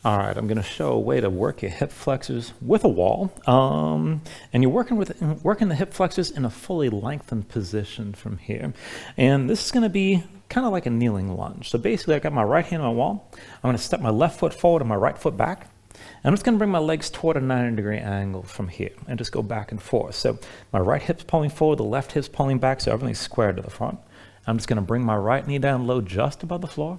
All right, I'm going to show a way to work your hip flexors with a wall, and you're working the hip flexors in a fully lengthened position from here. And this is going to be kind of like a kneeling lunge. So basically, I got my right hand on the wall. I'm going to step my left foot forward and my right foot back. And I'm just going to bring my legs toward a 90-degree angle from here and just go back and forth. So my right hip's pulling forward, the left hip's pulling back, so everything's squared to the front. I'm just going to bring my right knee down low just above the floor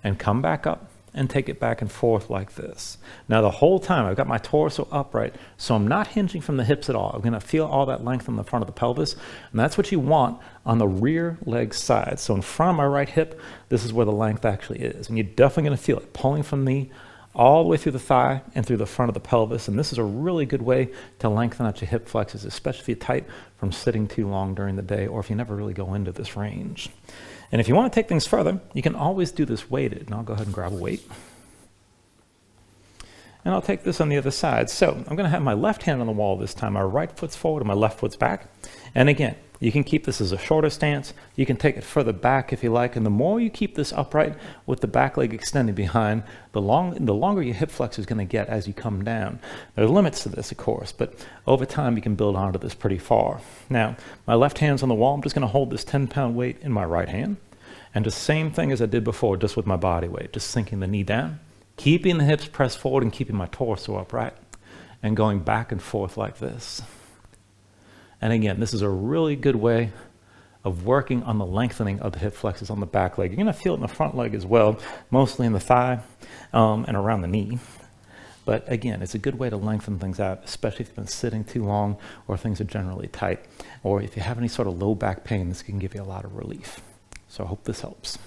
and come back up and take it back and forth like this. Now the whole time I've got my torso upright, so I'm not hinging from the hips at all. I'm gonna feel all that length in the front of the pelvis, and that's what you want on the rear leg side. So in front of my right hip, this is where the length actually is. And you're definitely gonna feel it pulling from the all the way through the thigh and through the front of the pelvis. And this is a really good way to lengthen out your hip flexors, especially if you're tight from sitting too long during the day or if you never really go into this range. And if you want to take things further, you can always do this weighted. And I'll go ahead and grab a weight. And I'll take this on the other side. So I'm going to have my left hand on the wall this time. My right foot's forward and my left foot's back. And again, you can keep this as a shorter stance. You can take it further back if you like. And the more you keep this upright with the back leg extended behind, the longer your hip flexor is going to get as you come down. There are limits to this, of course, but over time you can build onto this pretty far. Now, my left hand's on the wall. I'm just going to hold this 10-pound weight in my right hand. And the same thing as I did before, just with my body weight, just sinking the knee down, keeping the hips pressed forward and keeping my torso upright, and going back and forth like this. And again, this is a really good way of working on the lengthening of the hip flexors on the back leg. You're going to feel it in the front leg as well, mostly in the thigh and around the knee. But again, it's a good way to lengthen things out, especially if you've been sitting too long or things are generally tight. Or if you have any sort of low back pain, this can give you a lot of relief. So I hope this helps.